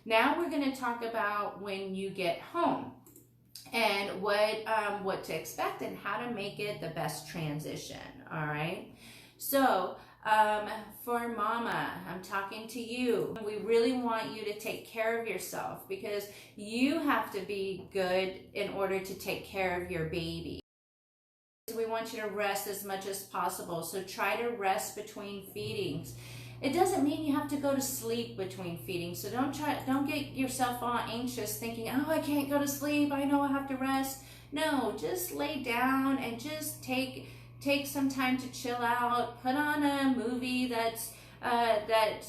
Now we're going to talk about when you get home and what to expect and how to make it the best transition. All right. So for mama, I'm talking to you. We really want you to take care of yourself because you have to be good in order to take care of your baby. We want you to rest as much as possible. So try to rest between feedings. It doesn't mean you have to go to sleep between feedings. So don't get yourself all anxious thinking, oh, I can't go to sleep. I know I have to rest. No, just lay down and just take some time to chill out. Put on a movie that's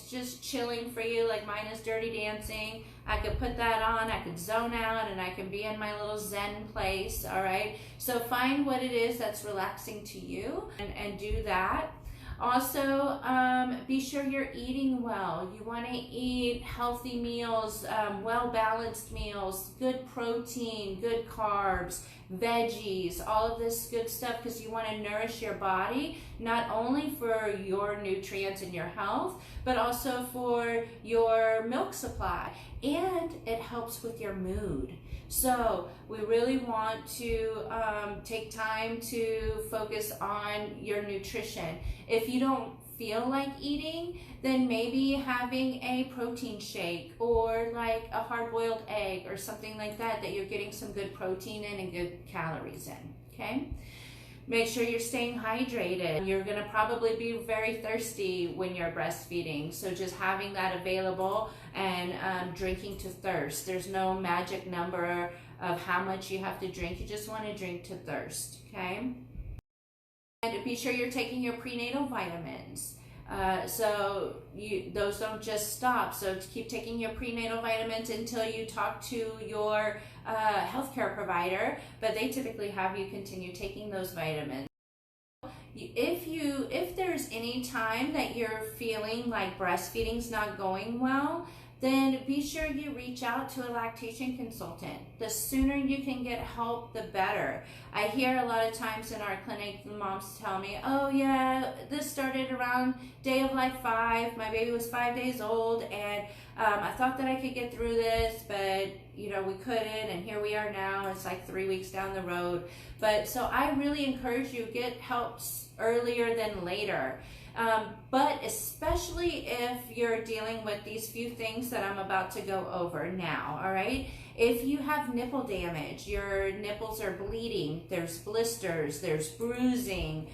just chilling for you, like mine is Dirty Dancing. I could put that on, I could zone out, and I can be in my little zen place, all right? So find what it is that's relaxing to you and do that. Also, be sure you're eating well. You want to eat healthy meals, well-balanced meals, good protein, good carbs, veggies, all of this good stuff, because you want to nourish your body, not only for your nutrients and your health, but also for your milk supply. And it helps with your mood. So we really want to take time to focus on your nutrition. If you don't feel like eating, then maybe having a protein shake or like a hard-boiled egg or something like that you're getting some good protein in and good calories in, okay? Make sure you're staying hydrated. You're gonna probably be very thirsty when you're breastfeeding, so just having that available and drinking to thirst. There's no magic number of how much you have to drink. You just wanna drink to thirst, okay? And be sure you're taking your prenatal vitamins. So those don't just stop. So keep taking your prenatal vitamins until you talk to your healthcare provider, but they typically have you continue taking those vitamins. If there's any time that you're feeling like breastfeeding's not going well, then be sure you reach out to a lactation consultant. The sooner you can get help, the better. I hear a lot of times in our clinic, the moms tell me, oh yeah, this started around day of life 5. My baby was 5 days old, and I thought that I could get through this, but we couldn't, and here we are now. It's like 3 weeks down the road. But so I really encourage you, get help earlier than later. But especially if you're dealing with these few things that I'm about to go over now, all right? If you have nipple damage, your nipples are bleeding, there's blisters, there's bruising,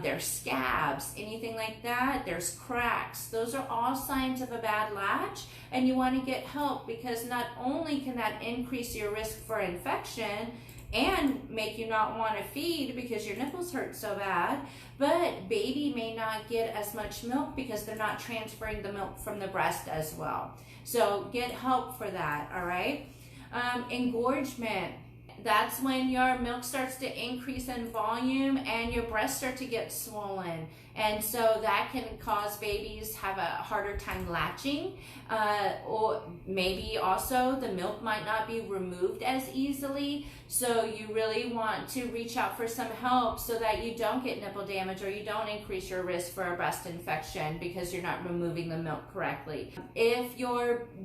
there's scabs, anything like that, there's cracks. Those are all signs of a bad latch, and you want to get help, because not only can that increase your risk for infection and make you not want to feed because your nipples hurt so bad, but baby may not get as much milk because they're not transferring the milk from the breast as well. So get help for that, all right? Engorgement. That's when your milk starts to increase in volume and your breasts start to get swollen. And so that can cause babies have a harder time latching, or maybe also the milk might not be removed as easily. So you really want to reach out for some help so that you don't get nipple damage or you don't increase your risk for a breast infection because you're not removing the milk correctly. If you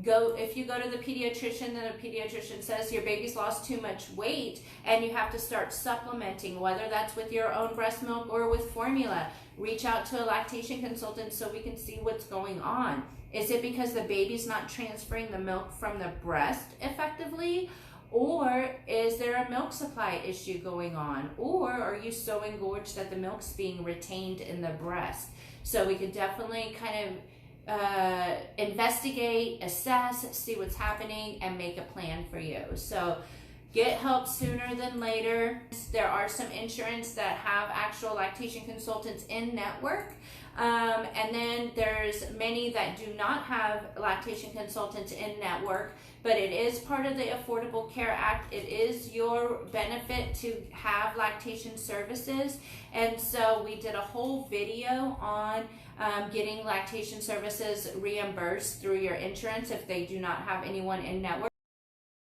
go to the pediatrician and the pediatrician says your baby's lost too much weight and you have to start supplementing, whether that's with your own breast milk or with formula, reach out to a lactation consultant so we can see what's going on. Is it because the baby's not transferring the milk from the breast effectively? Or is there a milk supply issue going on? Or are you so engorged that the milk's being retained in the breast? So we could definitely kind of investigate, assess, see what's happening, and make a plan for you. So get help sooner than later. There are some insurance that have actual lactation consultants in network. And then there's many that do not have lactation consultants in network, but it is part of the Affordable Care Act. It is your benefit to have lactation services. And so we did a whole video on getting lactation services reimbursed through your insurance if they do not have anyone in network.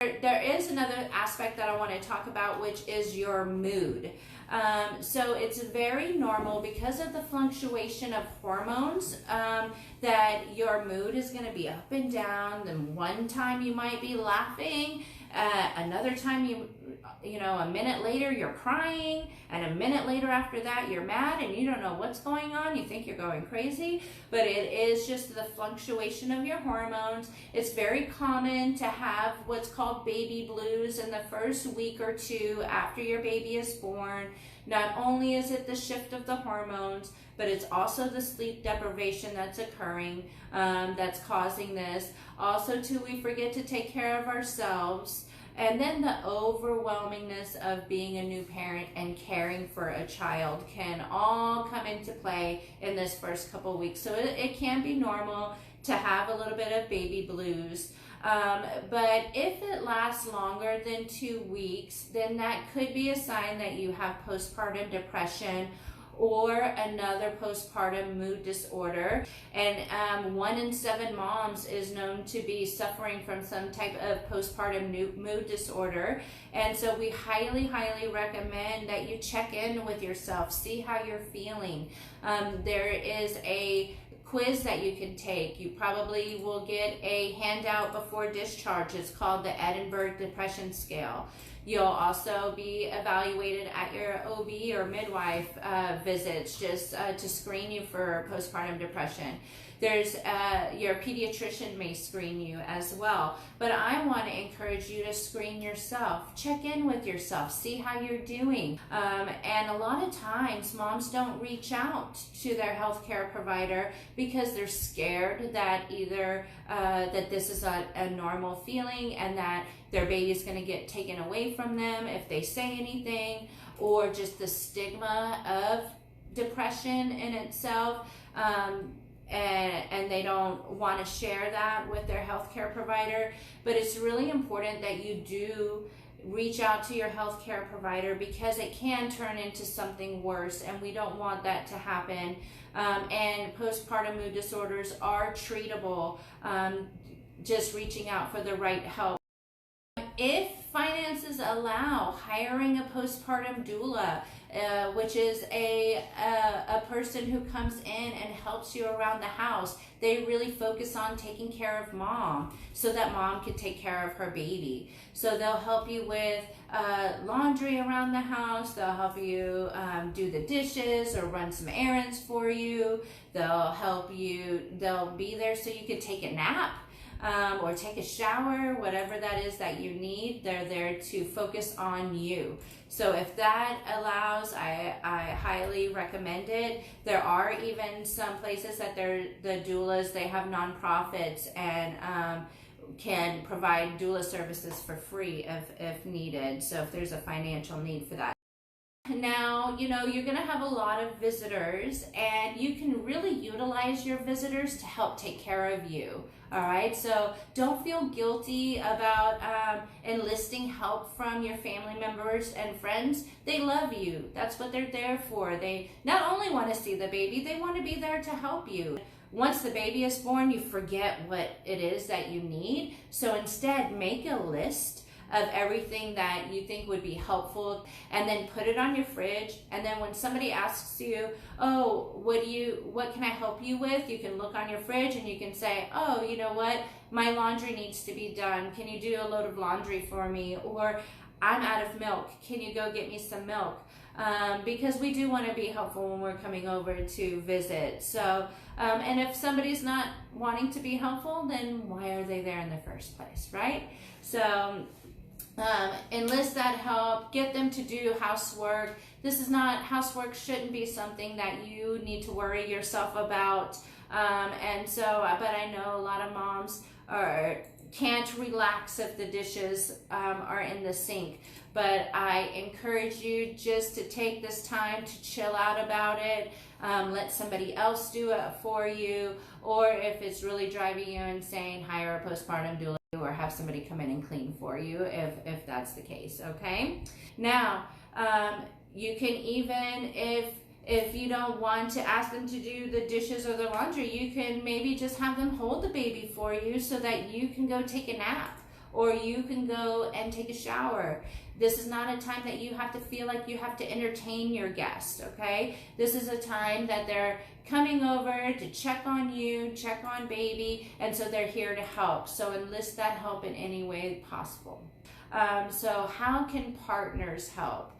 There is another aspect that I want to talk about, which is your mood. So it's very normal because of the fluctuation of hormones that your mood is going to be up and down. Then one time you might be laughing, another time you know, a minute later you're crying, and a minute later after that you're mad and you don't know what's going on. You think you're going crazy, but it is just the fluctuation of your hormones. It's very common to have what's called baby blues in the first week or two after your baby is born. Not only is it the shift of the hormones, but it's also the sleep deprivation that's occurring that's causing this. Also, too, we forget to take care of ourselves. And then the overwhelmingness of being a new parent and caring for a child can all come into play in this first couple weeks. So it can be normal to have a little bit of baby blues. But if it lasts longer than 2 weeks, then that could be a sign that you have postpartum depression or another postpartum mood disorder. And 1 in 7 moms is known to be suffering from some type of postpartum mood disorder. And so we highly, highly recommend that you check in with yourself, see how you're feeling. There is a quiz that you can take. You probably will get a handout before discharge. It's called the Edinburgh Depression Scale. You'll also be evaluated at your OB or midwife visits just to screen you for postpartum depression. There's your pediatrician may screen you as well, but I want to encourage you to screen yourself. Check in with yourself, see how you're doing. And a lot of times moms don't reach out to their healthcare provider because they're scared that either that this is a normal feeling and that their baby is going to get taken away from them if they say anything, or just the stigma of depression in itself. And they don't want to share that with their healthcare provider. But it's really important that you do reach out to your healthcare provider because it can turn into something worse, and we don't want that to happen. And postpartum mood disorders are treatable, just reaching out for the right help. If finances allow, hiring a postpartum doula, which is a person who comes in and helps you around the house. They really focus on taking care of mom so that mom can take care of her baby. So they'll help you with laundry around the house. They'll help you do the dishes or run some errands for you. They'll help you. They'll be there so you can take a nap. Or take a shower, whatever that is that you need. They're there to focus on you. So if that allows, I highly recommend it. There are even some places that the doulas, they have nonprofits and can provide doula services for free if needed. So if there's a financial need for that. Now, you know, you're going to have a lot of visitors, and you can really utilize your visitors to help take care of you. All right, so don't feel guilty about enlisting help from your family members and friends. They love you. That's what they're there for. They not only want to see the baby, they want to be there to help you. Once the baby is born, you forget what it is that you need. So instead, make a list of everything that you think would be helpful, and then put it on your fridge. And then when somebody asks you, oh, what can I help you with? You can look on your fridge and you can say, oh, you know what? My laundry needs to be done. Can you do a load of laundry for me? Or I'm out of milk. Can you go get me some milk? Because we do want to be helpful when we're coming over to visit. So, and if somebody's not wanting to be helpful, then why are they there in the first place, right? So, enlist that help, get them to do housework. This is not, housework shouldn't be something that you need to worry yourself about. And so, but I know a lot of moms can't relax if the dishes are in the sink. But I encourage you just to take this time to chill out about it. Let somebody else do it for you. Or if it's really driving you insane, hire a postpartum doula or have somebody come in and clean for you if that's the case, okay? Now, you can even, if you don't want to ask them to do the dishes or the laundry, you can maybe just have them hold the baby for you so that you can go take a nap or you can go and take a shower. This is not a time that you have to feel like you have to entertain your guest, okay? This is a time that they're coming over to check on you, check on baby, and so they're here to help. So enlist that help in any way possible. So how can partners help?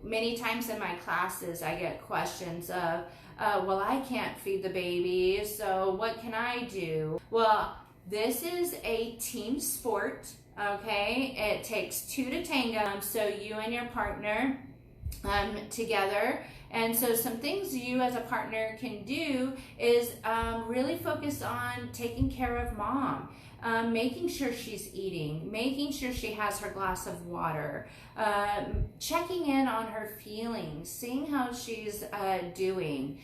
Many times in my classes, I get questions of, well, I can't feed the baby, so what can I do? Well, this is a team sport. Okay, it takes two to tango, so you and your partner together. And so some things you as a partner can do is really focus on taking care of mom, making sure she's eating, making sure she has her glass of water, checking in on her feelings, seeing how she's doing,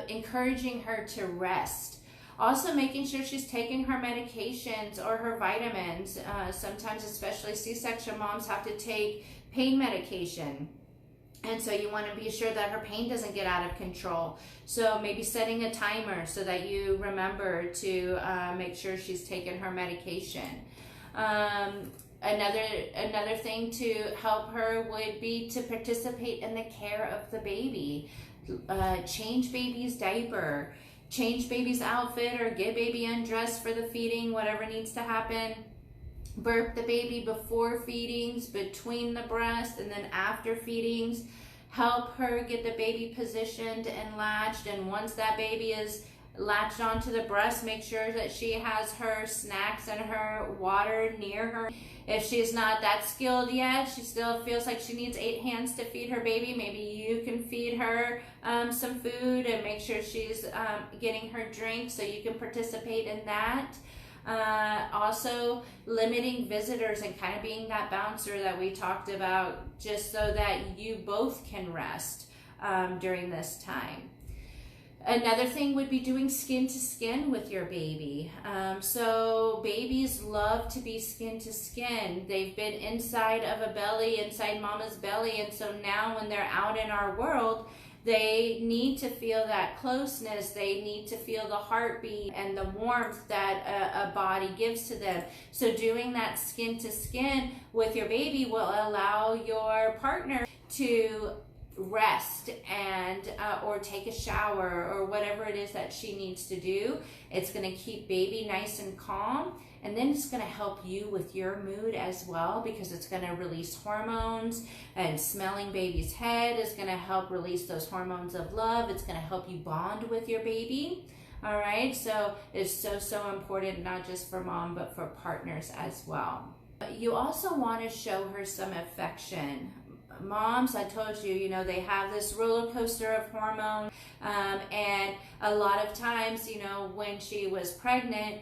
encouraging her to rest. Also making sure she's taking her medications or her vitamins. Sometimes, especially C-section moms, have to take pain medication. And so you want to be sure that her pain doesn't get out of control. So maybe setting a timer so that you remember to make sure she's taking her medication. Another thing to help her would be to participate in the care of the baby. Change baby's diaper. Change baby's outfit or get baby undressed for the feeding, whatever needs to happen. Burp the baby before feedings, between the breast, and then after feedings. Help her get the baby positioned and latched, and once that baby is latched onto the breast, make sure that she has her snacks and her water near her. If she's not that skilled yet, she still feels like she needs 8 hands to feed her baby, maybe you can feed her some food and make sure she's getting her drink so you can participate in that. Also limiting visitors and kind of being that bouncer that we talked about, just so that you both can rest during this time. Another thing would be doing skin to skin with your baby. So babies love to be skin to skin. They've been inside of a belly, inside mama's belly, and so now when they're out in our world, they need to feel that closeness. They need to feel the heartbeat and the warmth that a body gives to them. So doing that skin to skin with your baby will allow your partner to rest and or take a shower or whatever it is that she needs to do. It's going to keep baby nice and calm, and then it's going to help you with your mood as well, because it's going to release hormones, and smelling baby's head is going to help release those hormones of love. It's going to help you bond with your baby. All right, so it's so important, not just for mom but for partners as well. You also want to show her some affection. Moms, I told you, you know, they have this roller coaster of hormone, and a lot of times, you know, when she was pregnant,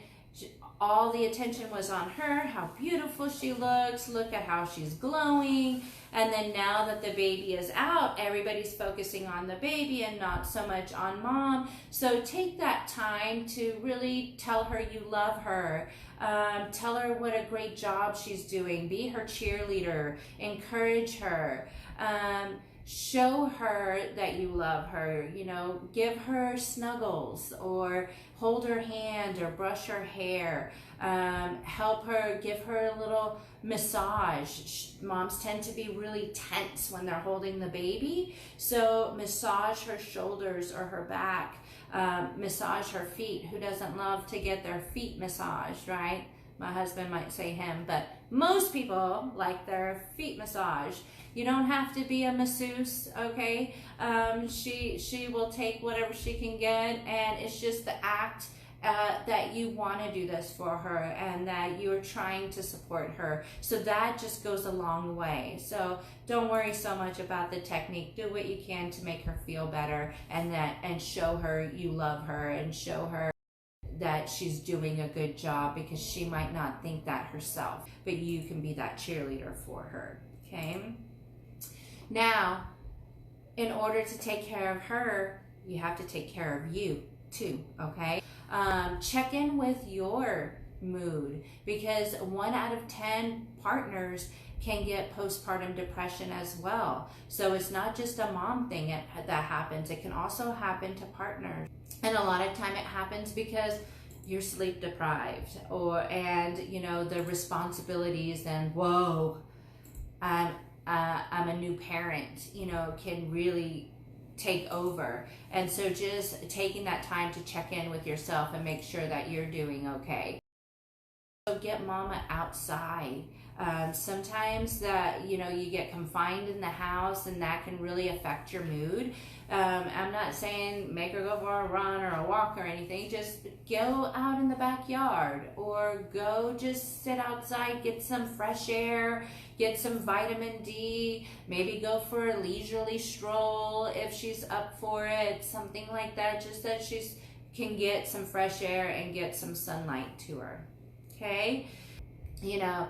all the attention was on her, how beautiful she looks, look at how she's glowing, and then now that the baby is out, everybody's focusing on the baby and not so much on mom. So take that time to really tell her you love her. Tell her what a great job she's doing. Be her cheerleader. Encourage her. Show her that you love her. You know, give her snuggles or hold her hand or brush her hair. Help her, give her a little massage. Moms tend to be really tense when they're holding the baby. So massage her shoulders or her back. Massage her feet. Who doesn't love to get their feet massaged, right? My husband might say him, but most people like their feet massaged. You don't have to be a masseuse, okay? She will take whatever she can get, and it's just the act that you want to do this for her and that you're trying to support her. So that just goes a long way. So don't worry so much about the technique. Do what you can to make her feel better, and show her you love her, and show her that she's doing a good job, because she might not think that herself, but you can be that cheerleader for her, okay? Now, in order to take care of her, you have to take care of you too, okay? Check in with your mood, because 1 out of 10 partners can get postpartum depression as well. So it's not just a mom thing that happens. It can also happen to partners. And a lot of time it happens because you're sleep deprived, and you know, the responsibilities, and whoa, I'm a new parent, you know, can really take over. And so just taking that time to check in with yourself and make sure that you're doing okay. So get mama outside. Sometimes that, you know, you get confined in the house and that can really affect your mood. I'm not saying make her go for a run or a walk or anything. Just go out in the backyard or go just sit outside, get some fresh air, get some vitamin D, maybe go for a leisurely stroll if she's up for it, something like that, just that she can get some fresh air and get some sunlight to her. Okay? You know,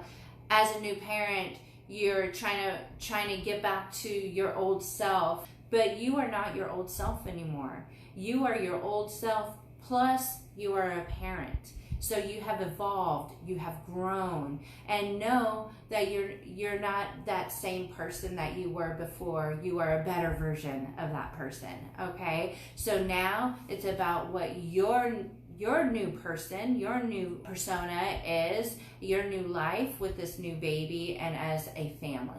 as a new parent, you're trying to get back to your old self, but you are not your old self anymore. You are your old self plus you are a parent. So you have evolved, you have grown, and know that you're not that same person that you were before. You are a better version of that person. Okay? So now it's about what your new person, your new persona is, your new life with this new baby and as a family.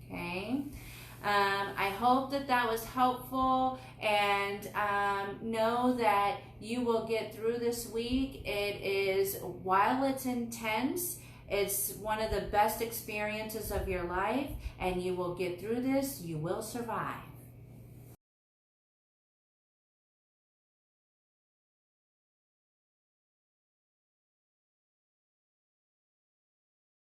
Okay? I hope that was helpful, and know that you will get through this week. It is, while it's intense, it's one of the best experiences of your life, and you will get through this. You will survive.